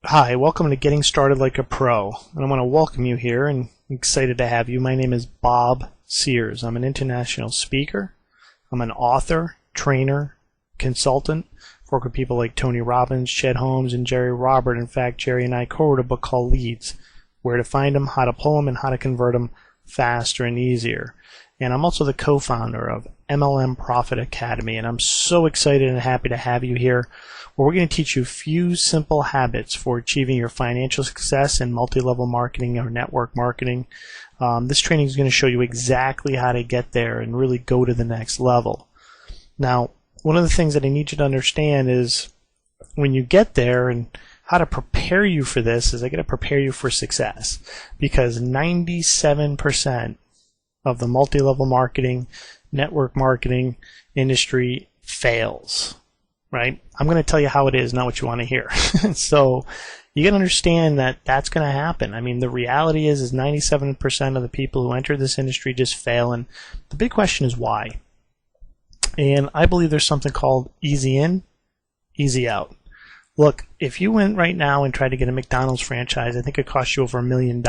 Hi, welcome to Getting Started Like a Pro. And I want to welcome you here and I'm excited to have you. My name is Bob Sears. I'm an international speaker. I'm an author, trainer, consultant. Work with people like Tony Robbins, Chet Holmes, and Jerry Robert. In fact, Jerry and I co-wrote a book called Leads, Where to Find Them, How to Pull Them, and How to Convert Them Faster and Easier. And I'm also the co-founder of MLM Profit Academy, and I'm so excited and happy to have you here, where we're going to teach you a few simple habits for achieving your financial success in multi-level marketing or network marketing. This training is going to show you exactly how to get there and really go to the next level. Now, one of the things that I need you to understand is when you get there, and how to prepare you for this is I got to prepare you for success, because 97% of the multi-level marketing, network marketing industry fails, right? I'm going to tell you how it is, not what you want to hear. So you got to understand that that's going to happen. I mean, the reality is 97% of the people who enter this industry just fail, and the big question is why. And I believe there's something called easy in, easy out. Look, if you went right now and tried to get a McDonald's franchise, I think it cost you over $1 million.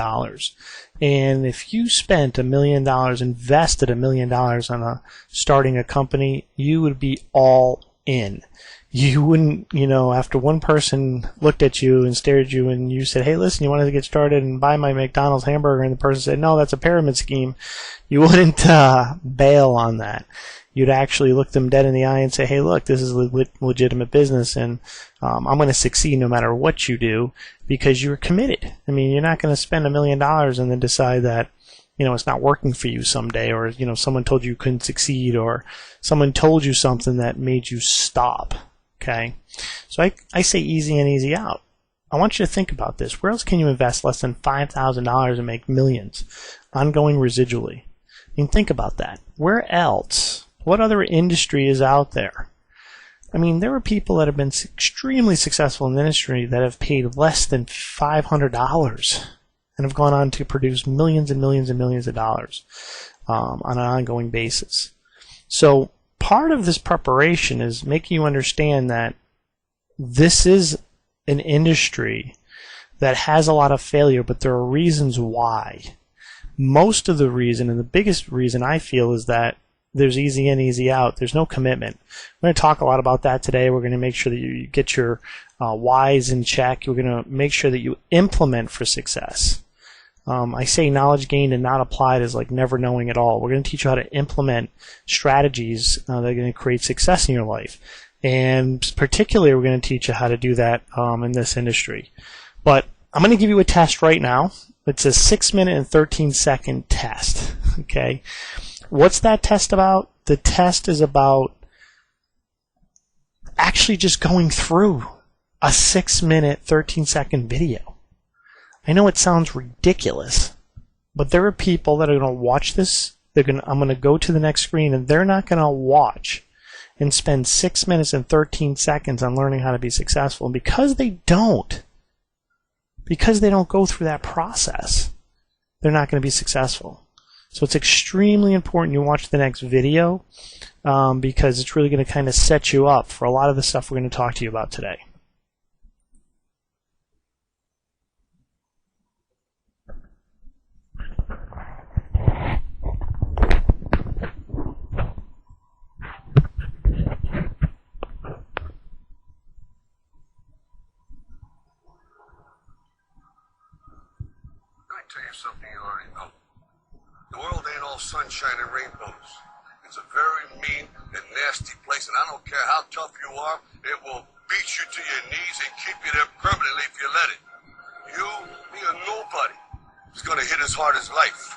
And if you spent $1 million, invested $1 million on starting a company, you would be all in. You wouldn't, after one person looked at you and stared at you and you said, hey, listen, you wanted to get started and buy my McDonald's hamburger, and the person said, no, that's a pyramid scheme, you wouldn't bail on that. You'd actually look them dead in the eye and say, hey, look, this is legitimate business, and I'm going to succeed no matter what you do, because you're committed. I mean, you're not going to spend $1 million and then decide that, it's not working for you someday, or, someone told you couldn't succeed, or someone told you something that made you stop, okay? So I say easy in, easy out. I want you to think about this. Where else can you invest less than $5,000 and make millions, ongoing residually? I mean, think about that. Where else? What other industry is out there? I mean, there are people that have been extremely successful in the industry that have paid less than $500 and have gone on to produce millions and millions and millions of dollars on an ongoing basis. So part of this preparation is making you understand that this is an industry that has a lot of failure, but there are reasons why. Most of the reason, and the biggest reason I feel, is that there's easy in, easy out. There's no commitment. We're going to talk a lot about that today. We're going to make sure that you get your whys in check. We're going to make sure that you implement for success. I say knowledge gained and not applied is like never knowing at all. We're going to teach you how to implement strategies that are going to create success in your life. And particularly, we're going to teach you how to do that in this industry. But I'm going to give you a test right now. It's a 6-minute and 13-second test. Okay. What's that test about? The test is about actually just going through a 6-minute, 13-second video. I know it sounds ridiculous, but there are people that are going to watch this. I'm going to go to the next screen, and they're not going to watch and spend 6 minutes and 13 seconds on learning how to be successful. And because they don't go through that process, they're not going to be successful. So it's extremely important you watch the next video because it's really going to kind of set you up for a lot of the stuff we're going to talk to you about today. Let me tell you something you already know. The world ain't all sunshine and rainbows. It's a very mean and nasty place, and I don't care how tough you are, it will beat you to your knees and keep you there permanently if you let it. You, be a nobody, is gonna hit as hard as life.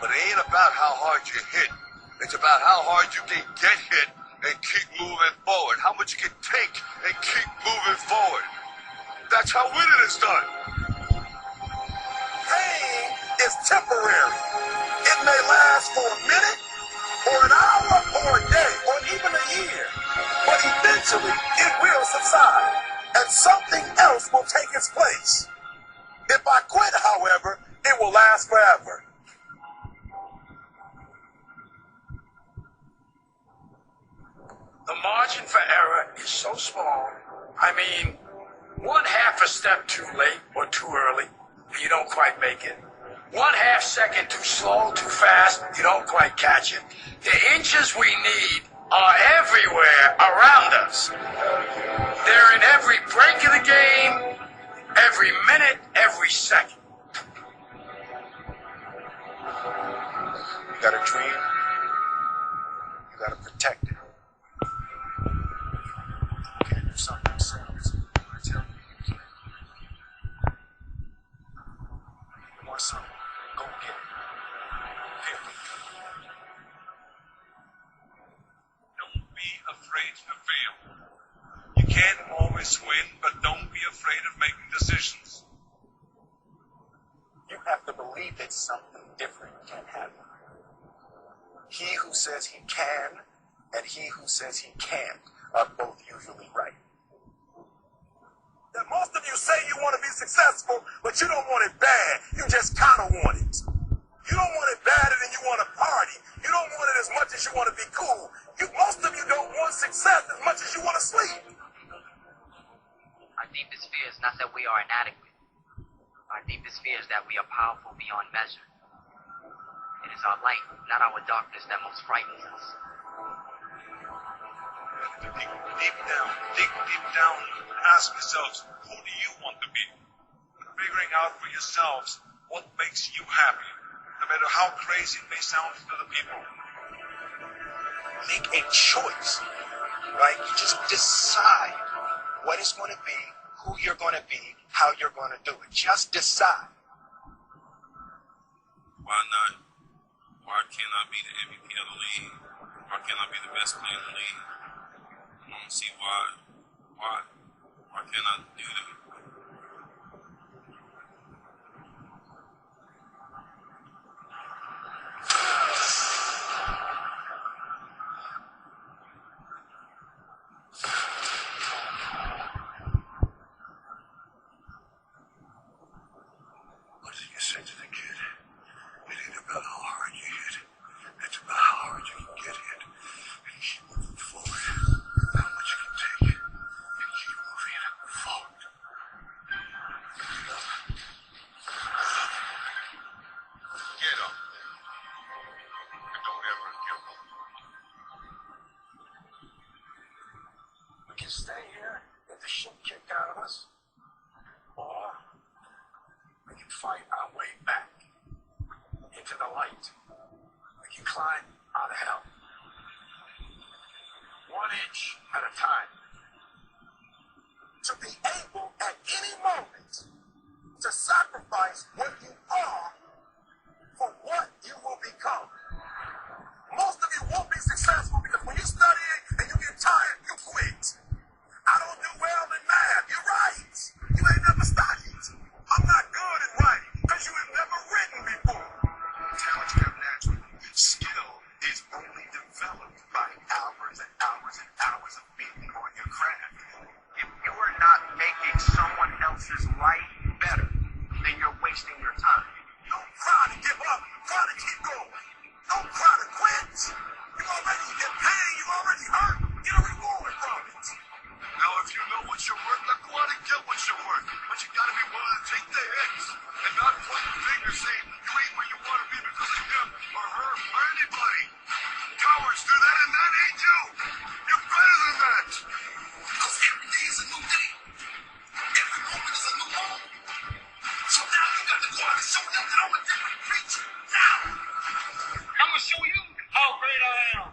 But it ain't about how hard you hit. It's about how hard you can get hit and keep moving forward. How much you can take and keep moving forward. That's how winning is done. Pain is temporary. It may last for a minute, or an hour, or a day, or even a year. But eventually, it will subside, and something else will take its place. If I quit, however, it will last forever. The margin for error is so small. I mean, 1/2 a step too late or too early, you don't quite make it. 1/2 second too slow, too fast, you don't quite catch it. The inches we need are everywhere around us. They're in every break of the game, every minute, every second. You got a dream, you got to protect it. You can't do something yourselves. I tell you, you can't. You want something? Go get it. Period. Don't be afraid to fail. You can't always win, but don't be afraid of making decisions. You have to believe that something different can happen. He who says he can and he who says he can't are both usually right. That most of you say you want to be successful, but you don't want it bad. You just kind of want it. You don't want it badder than you want to party. You don't want it as much as you want to be cool. Most of you don't want success as much as you want to sleep. Our deepest fear is not that we are inadequate. Our deepest fear is that we are powerful beyond measure. It is our light, not our darkness, that most frightens us. Dig deep down, ask yourselves, who do you want to be? Figuring out for yourselves what makes you happy, no matter how crazy it may sound to the people. Make a choice, right? You just decide what it's going to be, who you're going to be, how you're going to do it. Just decide. Why not? Why can't I be the MVP of the league? Why can't I be the best player in the league? I don't see why. Why can't I do that? What did you say to the kid? It ain't about how hard you hit. It's about how hard you can get hit and keep moving forward. How much you can take and keep moving forward. Get up. And don't ever give up. We can stay here, get the shit kicked out of us, or we can fight our way back into the light. We can climb out of hell. 1 inch at a time. To be able at any moment to sacrifice what you are for what you will become. Most of you won't be successful because when you study and you get tired, you quit. I don't do well in math. You're right. You ain't never studied. I'm not good at writing because you have never written before. Talent you have naturally. Skill is only developed by hours and hours and hours of beating on your craft. If you are not making someone else's life better, then you're wasting your time. Don't cry to give up. Cry to keep going. Don't cry to quit. You already get paid. You already hurt. Get a reward from it. Now, if you know what you're worth, then go out and get what you're worth. But you gotta be willing to take the hits and not point the finger saying you ain't where you want to be because of him or her or anybody. Cowards do that, and that ain't you. You're better than that. Because every day is a new day. Every moment is a new moment. So now you got to go out and show them that I'm a different creature. Now. I'm gonna show you how great I am.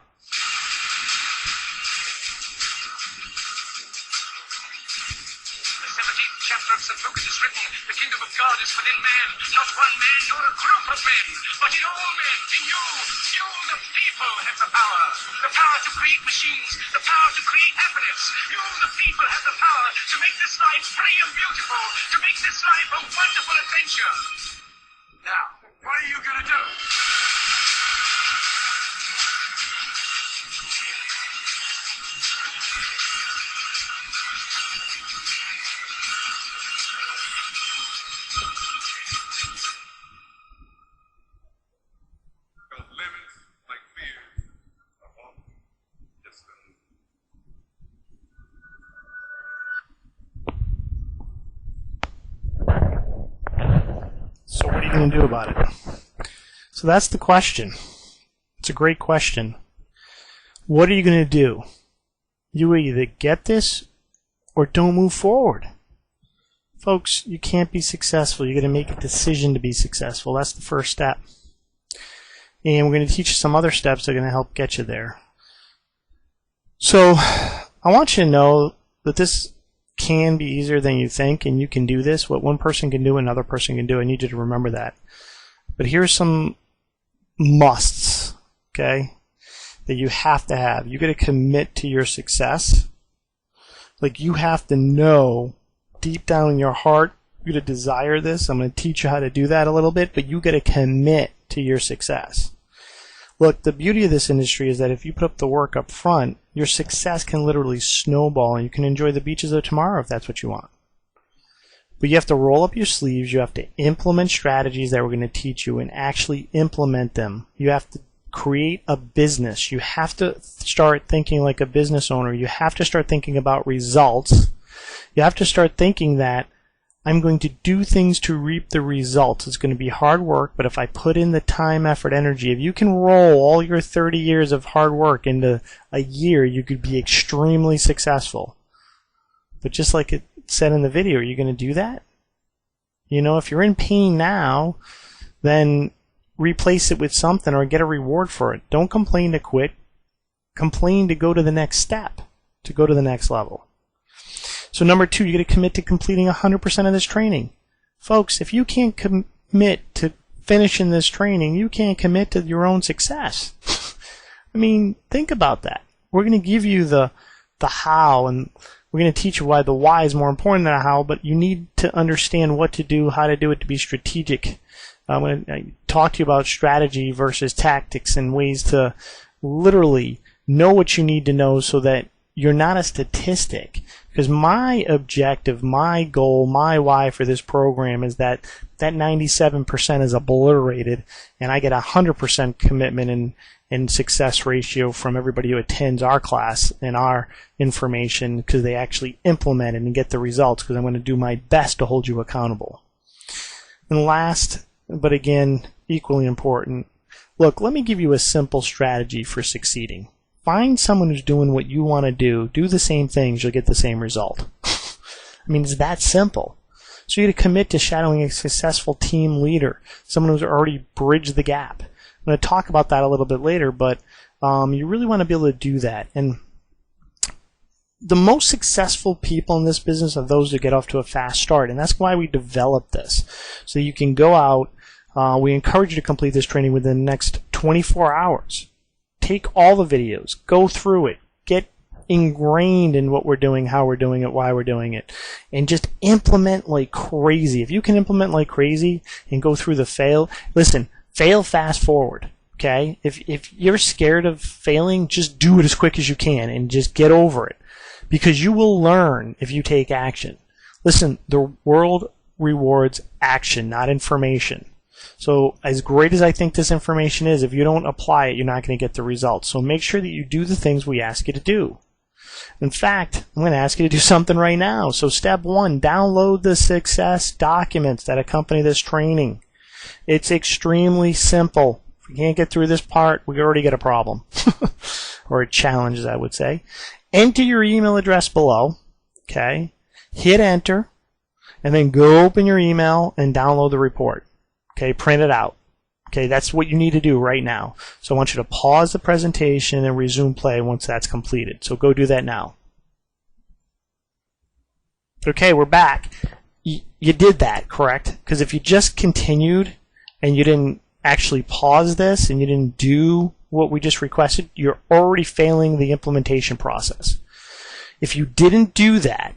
The 17th chapter of St. Luke is written, the kingdom of God is within man, not one man nor a group of men, but in all men, in you, the people, have the power to create machines, the power to create happiness. You, the people, have the power to make this life free and beautiful, to make this life a wonderful adventure. Now, what are you gonna do? Because limits, like fears, are often just an going to do about it? So that's the question. It's a great question. What are you going to do? You either get this or don't move forward. Folks, you can't be successful. You're going to make a decision to be successful. That's the first step. And we're going to teach you some other steps that are going to help get you there. So I want you to know that this can be easier than you think, and you can do this. What one person can do, another person can do. I need you to remember that. But here's some musts, okay, that you have to have. You got to commit to your success. Like, you have to know deep down in your heart, you got to desire this. I'm going to teach you how to do that a little bit, but you got to commit to your success. Look, the beauty of this industry is that if you put up the work up front, your success can literally snowball, and you can enjoy the beaches of tomorrow if that's what you want. But you have to roll up your sleeves. You have to implement strategies that we're going to teach you and actually implement them. You have to create a business. You have to start thinking like a business owner. You have to start thinking about results. You have to start thinking that I'm going to do things to reap the results. It's going to be hard work, but if I put in the time, effort, energy, if you can roll all your 30 years of hard work into a year, you could be extremely successful. But just like it said in the video, are you going to do that? You know, if you're in pain now, then replace it with something or get a reward for it. Don't complain to quit. Complain to go to the next step, to go to the next level. So number 2, you got to commit to completing 100% of this training. Folks, if you can't commit to finishing this training, you can't commit to your own success. I mean, think about that. We're going to give you the how, and we're going to teach you why the why is more important than the how, but you need to understand what to do, how to do it, to be strategic. I'm going to talk to you about strategy versus tactics and ways to literally know what you need to know so that you're not a statistic. Because my objective, my goal, my why for this program is that 97% is obliterated, and I get 100% commitment and success ratio from everybody who attends our class and our information, because they actually implement it and get the results, because I'm going to do my best to hold you accountable. And last, but again, equally important, look, let me give you a simple strategy for succeeding. Find someone who's doing what you want to do the same things, you'll get the same result. I mean, it's that simple. So you got to commit to shadowing a successful team leader, someone who's already bridged the gap. I'm going to talk about that a little bit later, but you really want to be able to do that. And the most successful people in this business are those who get off to a fast start, and that's why we developed this. So you can go out, we encourage you to complete this training within the next 24 hours. Take all the videos, go through it, get ingrained in what we're doing, how we're doing it, why we're doing it, and just implement like crazy. If you can implement like crazy and go through the fail fast forward, okay? If you're scared of failing, just do it as quick as you can and just get over it, because you will learn if you take action. Listen, the world rewards action, not information. So as great as I think this information is, if you don't apply it, you're not going to get the results. So make sure that you do the things we ask you to do. In fact, I'm going to ask you to do something right now. So step 1, download the success documents that accompany this training. It's extremely simple. If we can't get through this part, we already get a problem. Or a challenge, as I would say. Enter your email address below. Okay. Hit enter. And then go open your email and download the report. Okay, print it out. Okay, that's what you need to do right now. So I want you to pause the presentation and resume play once that's completed. So go do that now. Okay, we're back. You did that, correct? Because if you just continued and you didn't actually pause this and you didn't do what we just requested, you're already failing the implementation process. If you didn't do that,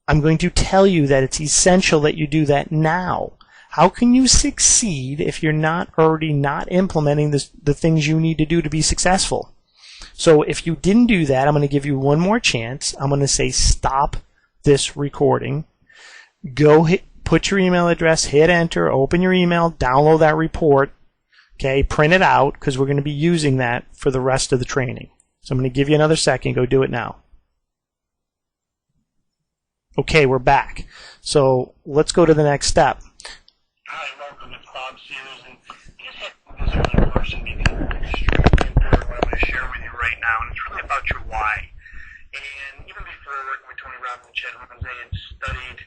I'm going to tell you that it's essential that you do that now. How can you succeed if you're not already not implementing the things you need to do to be successful? So if you didn't do that, I'm going to give you one more chance. I'm going to say stop this recording. Go put your email address, hit enter, open your email, download that report, okay, print it out, because we're going to be using that for the rest of the training. So I'm going to give you another second. Go do it now. Okay, we're back. So let's go to the next step. Hi, welcome. It's Bob Bob Sears, and I just had this one question because it's extremely important what I'm going to share with you right now, and it's really about your why. And even before working with Tony Robbins and Chet Holmes, I had studied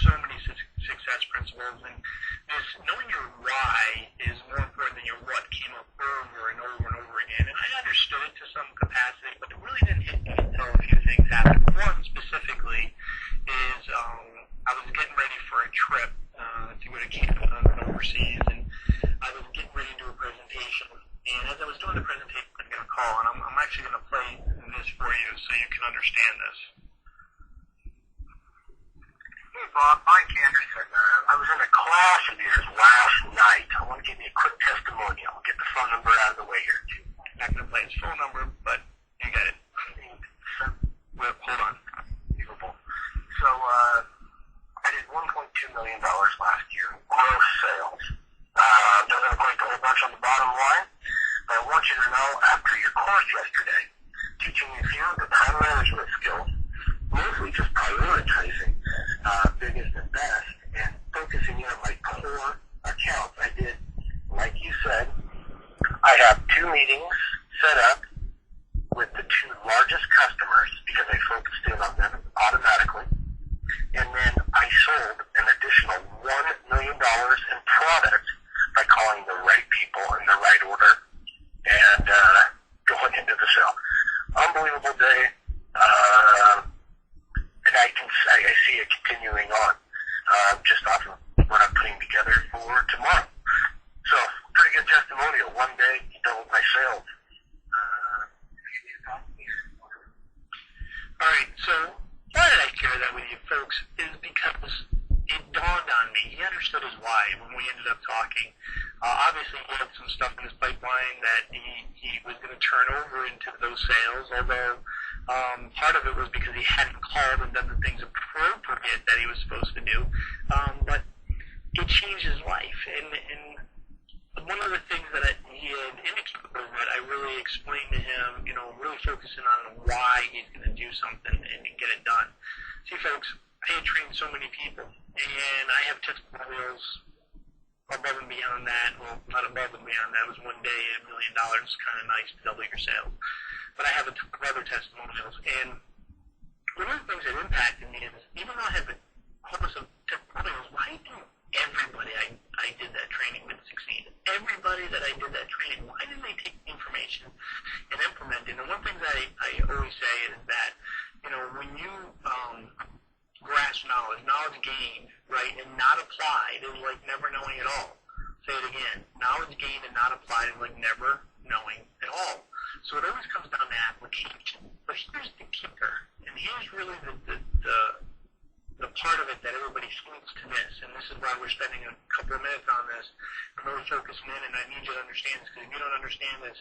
so many success principles, and this knowing your why is more important than your what came up over and over and over again. And I understood it to some capacity, but it really didn't hit me until a few things happened. One specifically is I was getting ready for a trip to go to Canada and overseas, and I was getting ready to do a presentation. And as I was doing the presentation, I got a call, and I'm actually going to play this for you so you can understand this. Hey, Bob, Mike Anderson. I was in a class of yours last night. I want to give you a quick testimonial. I'll get the phone number out of the way here, too. I'm not going to play his phone number, but you get it. Well, hold on. Unbelievable. So, I did $1.2 million last year in gross sales. Doesn't equate to a whole bunch on the bottom line, but I want you to know, after your course yesterday, teaching you a few of the time management skills, mostly just prioritizing biggest and best, and focusing in on my core accounts. I did, like you said, I have 2 meetings set up with the 2 largest customers because I focused in on them automatically. And then I sold an additional $1 million in product by calling the right people in the right order and going into the sale. Unbelievable day. And I see it continuing on just off of what I'm putting together for tomorrow. So, pretty good testimonial. One day, you doubled my sales. All right, so why did I share that with you folks is because it dawned on me. He understood his why when we ended up talking. Obviously, he had some stuff in his pipeline that he was going to turn over into those sales, although part of it was because he hadn't called and done the things appropriate that he was supposed to do. But it changed his life. And one of the things that he had indicated was that I really explained to him, really focusing on why he's going to do something and get it done. See, folks, I had trained so many people, and I have testimonials above and beyond that. Well, not above and beyond that. It was one day $1 million. It's kind of nice to double your sales. But I have a ton of other testimonials, and one of the things that impacted me is, even though I have a host of testimonials, why didn't everybody I did that training with succeed? Everybody that I did that training, why didn't they take the information and implement it? And one thing that I always say is that, when you grasp knowledge gained, right, and not applied is like never knowing at all. Say it again. Knowledge gained and not applied is like never knowing at all. So it always comes down to application. But here's the kicker, and here's really the part of it that everybody seems to miss, and this is why we're spending a couple of minutes on this. I'm really focusing in, and I need you to understand this, because if you don't understand this,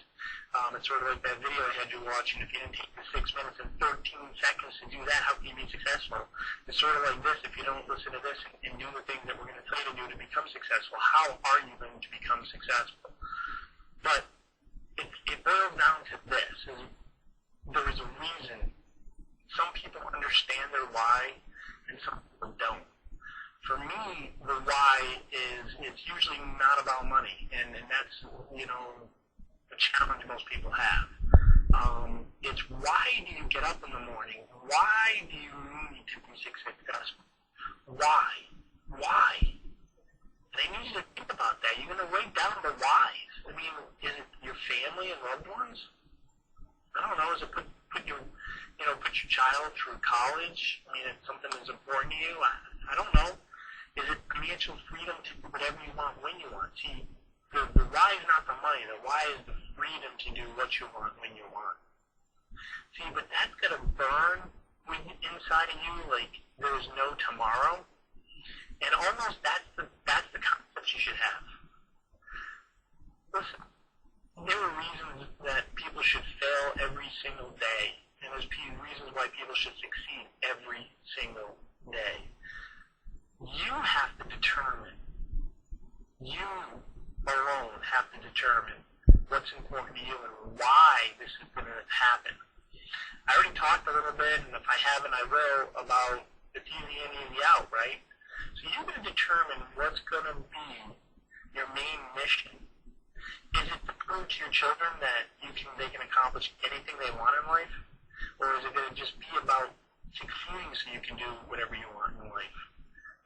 it's sort of like that video I had you watching. If you didn't take the 6 minutes and 13 seconds to do that, how can you be successful? It's sort of like this. If you don't listen to this and do the things that we're going to tell you to do to become successful, how are you going to become successful? But it boils down to this. There is a reason. Some people understand their why, and some people don't. For me, the why is, it's usually not about money, and that's, a challenge most people have. It's why do you get up in the morning? Why do you need to be successful? Why? And I need you to think about that. You're going to write down the whys. I mean, is it your family and loved ones? I don't know. Is it put your child through college? I mean, it's something that's important to you. I don't know. Is it financial freedom to do whatever you want when you want? See, the why is not the money. The why is the freedom to do what you want when you want. See, but that's going to burn inside of you like there's no tomorrow. And almost that's the concept you should have. Listen, there are reasons that people should fail every single day. And there's reasons why people should succeed every single day. You have to determine, you alone have to determine what's important to you and why this is going to happen. I already talked a little bit, and if I haven't, I will, about it's easy in, easy out, right? So you're going to determine what's going to be your main mission? Is it to prove to your children that they can accomplish anything they want in life? Or is it going to just be about succeeding so you can do whatever you want in life?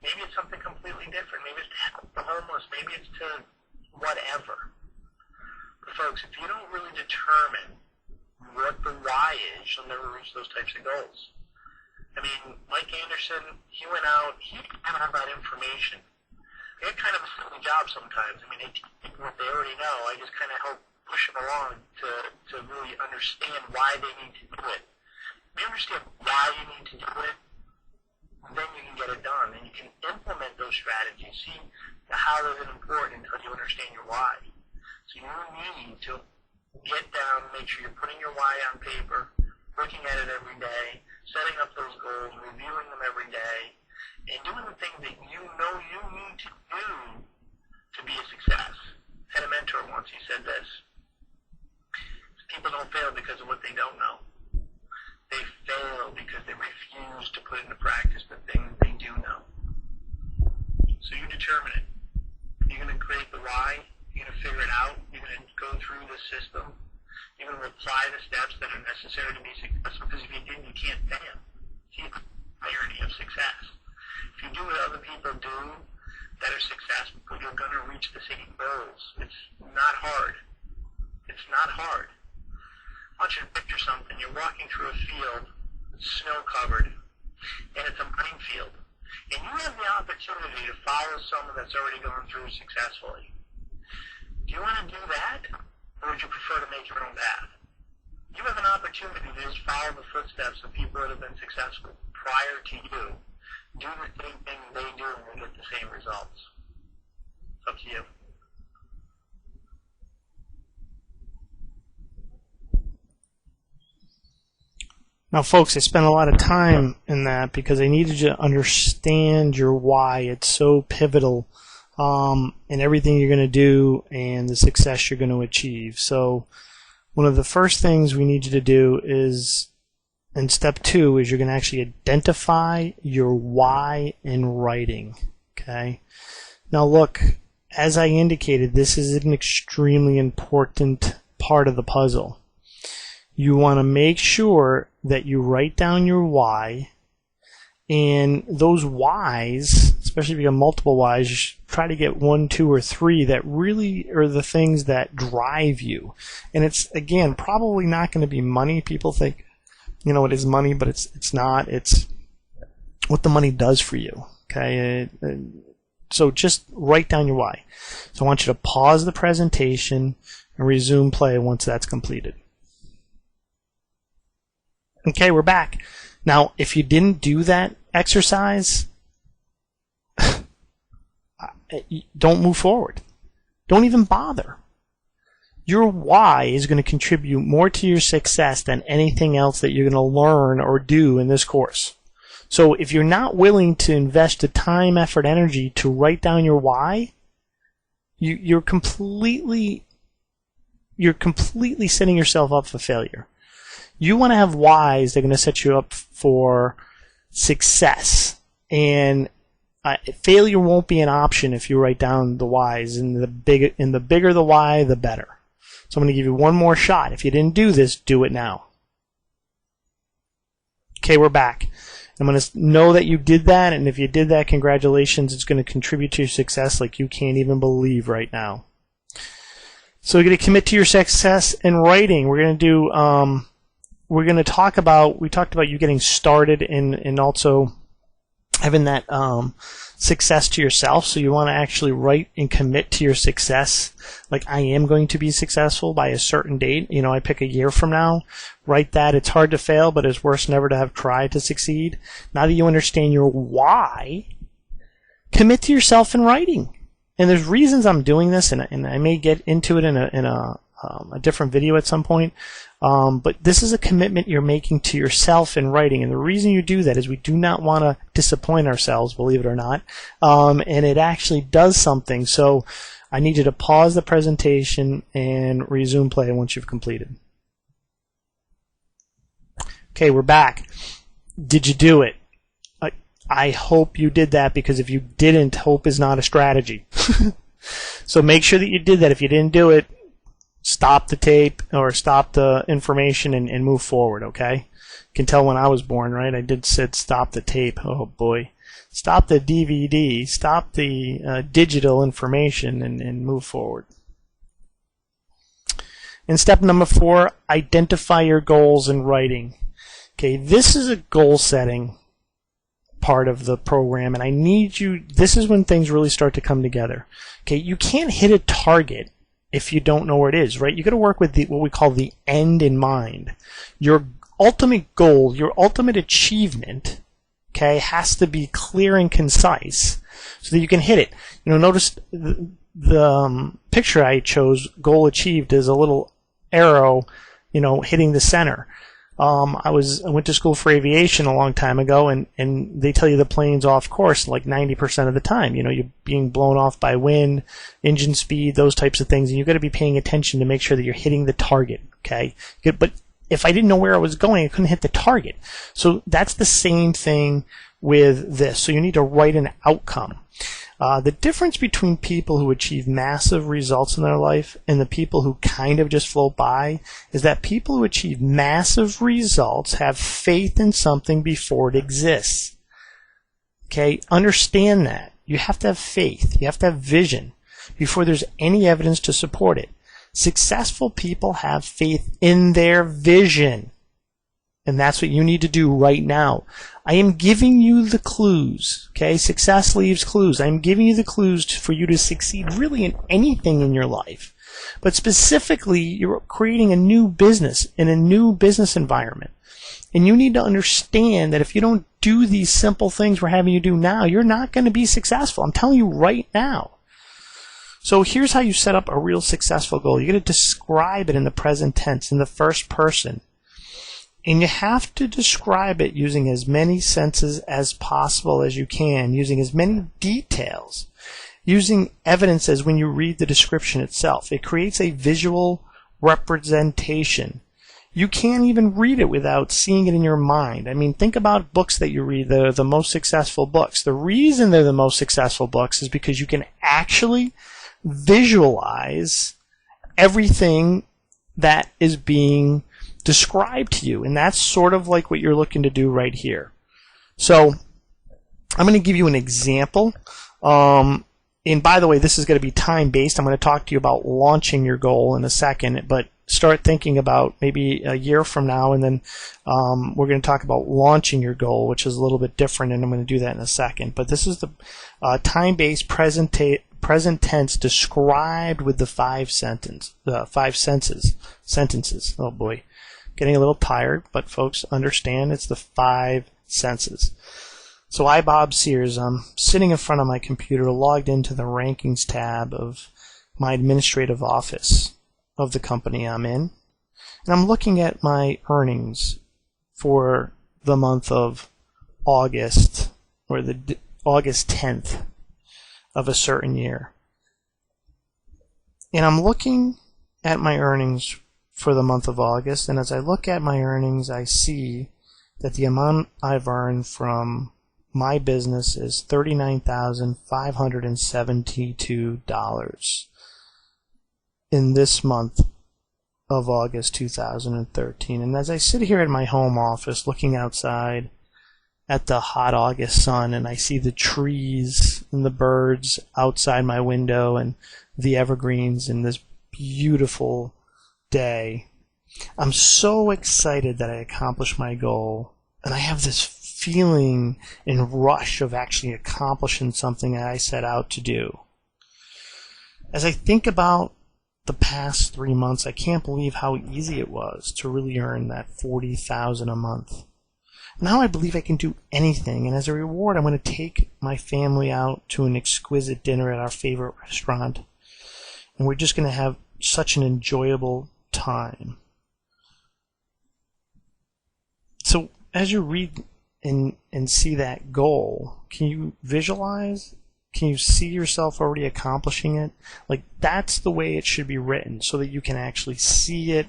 Maybe it's something completely different. Maybe it's to help the homeless. Maybe it's to whatever. But folks, if you don't really determine what the why is, you'll never reach those types of goals. I mean, Mike Anderson, he went out, he had all that information. They had kind of a silly job sometimes. I mean, they take what they already know. I just kind of help push them along to really understand why they need to do it. If you understand why you need to do it, then you can get it done, and you can implement those strategies. See, the how isn't important until you understand your why. So you need to get down, make sure you're putting your why on paper, looking at it every day, setting up those goals, reviewing them every day, and doing the things that you know you need to do to be a success. I had a mentor once, he said this: people don't fail because of what they don't know. They fail because they refuse to put into practice the things they do know. So you determine it. You're going to create the why. You're going to figure it out. You're going to go through the system. You're going to apply the steps that are necessary to be successful, because if you didn't, you can't fail. See the irony of success. If you do what other people do that are successful, you're going to reach the same goals. It's not hard. It's not hard. I want you to picture something. You're walking through a field, it's snow-covered, and it's a mining field. And you have the opportunity to follow someone that's already gone through successfully. Do you want to do that, or would you prefer to make your own path? You have an opportunity to just follow the footsteps of people that have been successful prior to you. Do the same thing they do, and you'll get the same results. It's up to you. Now, folks, I spent a lot of time in that because I needed you to understand your why. It's so pivotal in everything you're going to do and the success you're going to achieve. So one of the first things we need you to do is, in step 2, is you're going to actually identify your why in writing. Okay. Now, look, as I indicated, this is an extremely important part of the puzzle. You want to make sure that you write down your why, and those whys, especially if you have multiple whys, try to get 1, 2, or 3 that really are the things that drive you. And it's, again, probably not going to be money. People think, you know, it is money, but it's not. It's what the money does for you. Okay, so just write down your why. So I want you to pause the presentation and resume play once that's completed. Okay, we're back. Now, if you didn't do that exercise, don't move forward. Don't even bother. Your why is going to contribute more to your success than anything else that you're going to learn or do in this course. So if you're not willing to invest the time, effort, energy to write down your why, you're completely setting yourself up for failure. You want to have whys that are going to set you up for success, and failure won't be an option if you write down the whys. And the bigger the why, the better. So I'm going to give you one more shot. If you didn't do this, do it now. Okay, we're back. I'm going to know that you did that, and if you did that, congratulations. It's going to contribute to your success like you can't even believe right now. So you're going to commit to your success in writing. We're going to do. We're going to talk about, we talked about you getting started and also having that success to yourself. So you want to actually write and commit to your success. Like, I am going to be successful by a certain date. You know, I pick a year from now. Write that. It's hard to fail, but it's worse never to have tried to succeed. Now that you understand your why, commit to yourself in writing. And there's reasons I'm doing this, and I may get into it in a different video at some point. But this is a commitment you're making to yourself in writing, and the reason you do that is we do not want to disappoint ourselves, believe it or not, and it actually does something. So I need you to pause the presentation and resume play once you've completed. Okay, we're back. Did you do it? I hope you did that, because if you didn't, hope is not a strategy. So make sure that you did that. If you didn't do it, stop the tape or stop the information and move forward, okay? You can tell when I was born, right? I said stop the tape. Oh, boy. Stop the DVD. Stop the digital information and move forward. And step number 4, identify your goals in writing. Okay, this is a goal setting part of the program, and I need you, this is when things really start to come together. Okay, you can't hit a target if you don't know where it is, right? You got to work with what we call the end in mind. Your ultimate goal, your ultimate achievement, okay, has to be clear and concise so that you can hit it. You know, notice the picture I chose, goal achieved, is a little arrow, you know, hitting the center. I went to school for aviation a long time ago, and they tell you the plane's off course like 90% of the time. You know, you're being blown off by wind, engine speed, those types of things, and you've got to be paying attention to make sure that you're hitting the target, okay? But if I didn't know where I was going, I couldn't hit the target. So that's the same thing with this. So you need to write an outcome. The difference between people who achieve massive results in their life and the people who kind of just float by is that people who achieve massive results have faith in something before it exists. Okay, understand that. You have to have faith. You have to have vision before there's any evidence to support it. Successful people have faith in their vision. And that's what you need to do right now. I am giving you the clues, okay? Success leaves clues. I'm giving you the clues for you to succeed really in anything in your life. But specifically, you're creating a new business in a new business environment. And you need to understand that if you don't do these simple things we're having you do now, you're not going to be successful. I'm telling you right now. So here's how you set up a real successful goal. You're going to describe it in the present tense, in the first person. And you have to describe it using as many senses as possible as you can, using as many details, using evidence as when you read the description itself. It creates a visual representation. You can't even read it without seeing it in your mind. I mean, think about books that you read, the most successful books. The reason they're the most successful books is because you can actually visualize everything that is being described to you, and that's sort of like what you're looking to do right here. So I'm going to give you an example, and by the way, this is going to be time-based. I'm going to talk to you about launching your goal in a second, but start thinking about maybe a year from now, and then we're going to talk about launching your goal, which is a little bit different, and I'm going to do that in a second. But this is the time-based present tense described with the five sentences. Oh boy. Getting a little tired, but folks, understand it's the 5 senses. So I, Bob Sears, I'm sitting in front of my computer, logged into the rankings tab of my administrative office of the company I'm in, and I'm looking at my earnings for the month of August, or the August 10th of a certain year. And I'm looking at my earnings for the month of August, and as I look at my earnings, I see that the amount I've earned from my business is $39,572 in this month of August 2013. And as I sit here in my home office looking outside at the hot August sun, and I see the trees and the birds outside my window and the evergreens in this beautiful day, I'm so excited that I accomplished my goal, and I have this feeling and rush of actually accomplishing something that I set out to do. As I think about the past 3 months, I can't believe how easy it was to really earn that $40,000 a month. Now I believe I can do anything, and as a reward, I'm going to take my family out to an exquisite dinner at our favorite restaurant, and we're just going to have such an enjoyable time. So as you read and see that goal, can you visualize? Can you see yourself already accomplishing it? Like, that's the way it should be written, so that you can actually see it,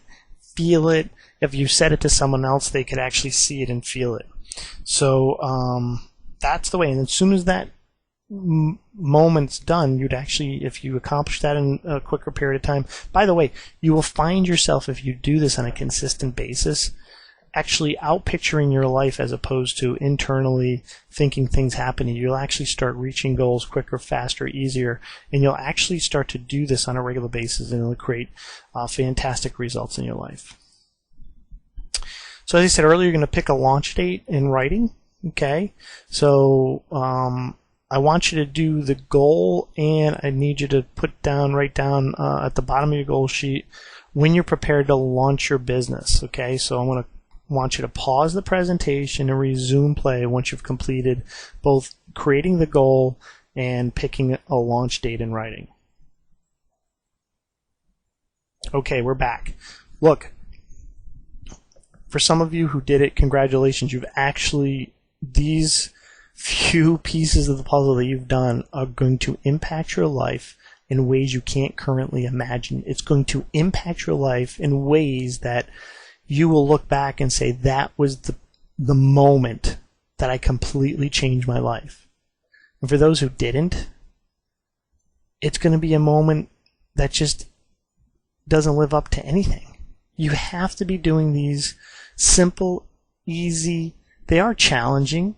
feel it. If you said it to someone else, they could actually see it and feel it. So that's the way. And as soon as that moments done, you'd actually, if you accomplish that in a quicker period of time. By the way, you will find yourself, if you do this on a consistent basis, actually outpicturing your life as opposed to internally thinking things happen to you. You'll actually start reaching goals quicker, faster, easier, and you'll actually start to do this on a regular basis, and it'll create fantastic results in your life. So as I said earlier, you're going to pick a launch date in writing. Okay, so I want you to do the goal, and I need you to write down at the bottom of your goal sheet when you're prepared to launch your business. Okay, so I want you to pause the presentation and resume play once you've completed both creating the goal and picking a launch date in writing. Okay, we're back. Look, for some of you who did it, congratulations. These few pieces of the puzzle that you've done are going to impact your life in ways you can't currently imagine. It's going to impact your life in ways that you will look back and say, that was the moment that I completely changed my life. And for those who didn't, it's going to be a moment that just doesn't live up to anything. You have to be doing these simple, easy. They are challenging.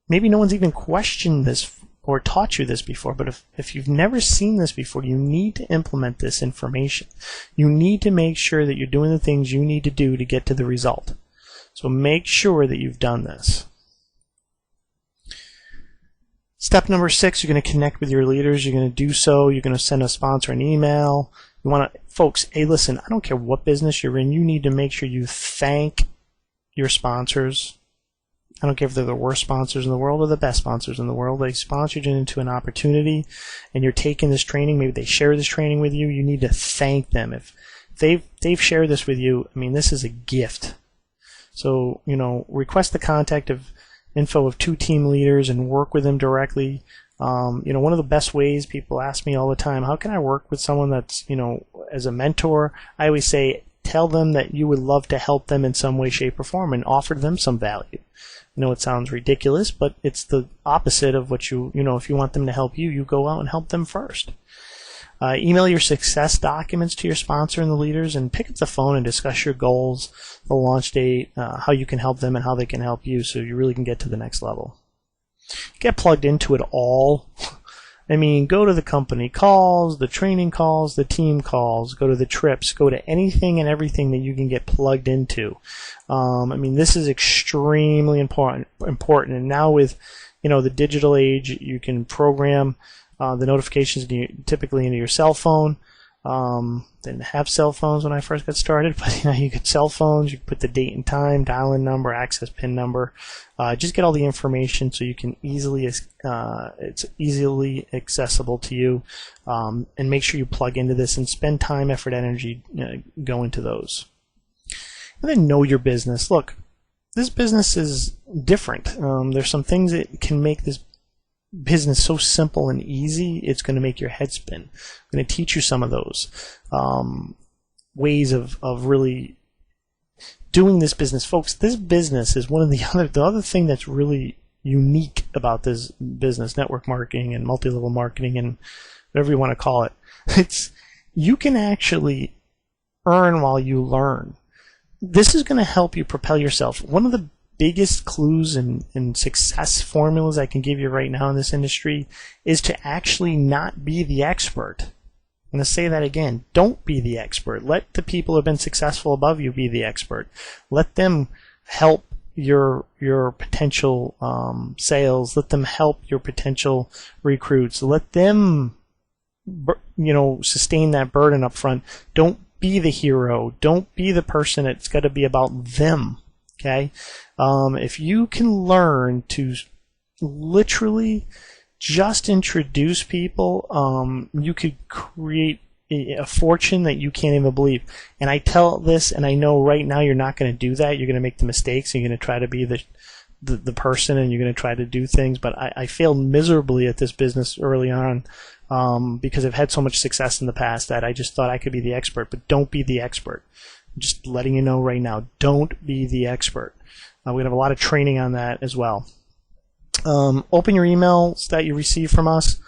Maybe no one's even questioned this or taught you this before, but if you've never seen this before, you need to implement this information. You need to make sure that you're doing the things you need to do to get to the result. So make sure that you've done this. Step number 6, you're going to connect with your leaders. You're going to do so. You're going to send a sponsor an email. You want to, folks, hey, listen, I don't care what business you're in. You need to make sure you thank your sponsors. I don't care if they're the worst sponsors in the world or the best sponsors in the world. They sponsored you into an opportunity, and you're taking this training. Maybe they share this training with you. You need to thank them. If they've shared this with you, I mean, this is a gift. So, request the contact info of 2 team leaders and work with them directly. One of the best ways, people ask me all the time, how can I work with someone that's, as a mentor? I always say, tell them that you would love to help them in some way, shape, or form and offer them some value. I know it sounds ridiculous, but it's the opposite of what if you want them to help you, you go out and help them first. Email your success documents to your sponsor and the leaders, and pick up the phone and discuss your goals, the launch date, how you can help them and how they can help you, so you really can get to the next level. Get plugged into it all. I mean, go to the company calls, the training calls, the team calls, go to the trips, go to anything and everything that you can get plugged into. This is extremely important. And now with, the digital age, you can program the notifications typically into your cell phone. Didn't have cell phones when I first got started, but you get cell phones. You can put the date and time, dial-in number, access PIN number. Just get all the information so you can it's easily accessible to you, and make sure you plug into this and spend time, effort, energy going to those. And then know your business. Look, this business is different. There's some things that can make this business so simple and easy, it's going to make your head spin. I'm going to teach you some of those ways of really doing this business. Folks, this business is one of the other thing that's really unique about this business, network marketing and multi-level marketing and whatever you want to call it. It's you can actually earn while you learn. This is going to help you propel yourself. One of the biggest clues and success formulas I can give you right now in this industry is to actually not be the expert. I'm going to say that again. Don't be the expert. Let the people who have been successful above you be the expert. Let them help your potential sales. Let them help your potential recruits. Let them sustain that burden up front. Don't be the hero. Don't be the person. It's got to be about them. Okay? If you can learn to literally just introduce people, you could create a fortune that you can't even believe. And I tell this, and I know right now you're not going to do that. You're going to make the mistakes, and you're going to try to be the person, and you're going to try to do things. But I failed miserably at this business early on because I've had so much success in the past that I just thought I could be the expert. But don't be the expert. I'm just letting you know right now, don't be the expert. We're going to have a lot of training on that as well. Open your emails that you receive from us.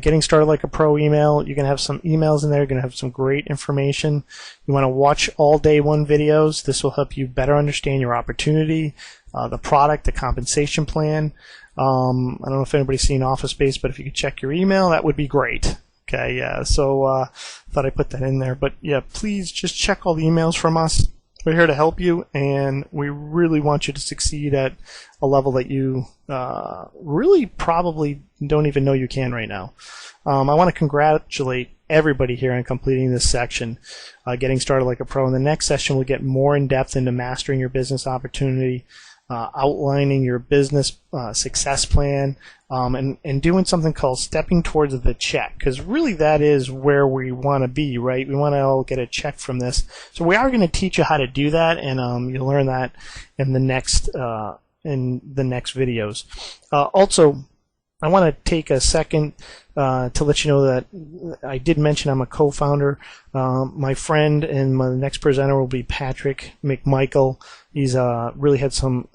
Getting Started Like a Pro email. You're going to have some emails in there. You're going to have some great information. You want to watch all day one videos. This will help you better understand your opportunity, the product, the compensation plan. I don't know if anybody's seen Office Space, but if you could check your email, that would be great. Okay, yeah, so thought I'd put that in there. But yeah, please just check all the emails from us. We're here to help you, and we really want you to succeed at a level that you really probably don't even know you can right now. I want to congratulate everybody here on completing this section, Getting Started Like a Pro. In the next session, we'll get more in depth into mastering your business opportunity, outlining your business success plan, and doing something called stepping towards the check, because really that is where we want to be, right? We want to all get a check from this. So we are going to teach you how to do that, and you'll learn that in the next videos. Also, I want to take a second to let you know that I did mention I'm a co-founder. My friend and my next presenter will be Patrick McMichael. He's really had some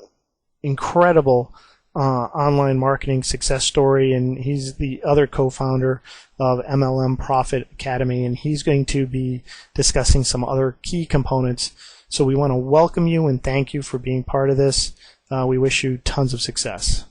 incredible online marketing success story, and he's the other co-founder of MLM Profit Academy, and he's going to be discussing some other key components. So we want to welcome you and thank you for being part of this. We wish you tons of success.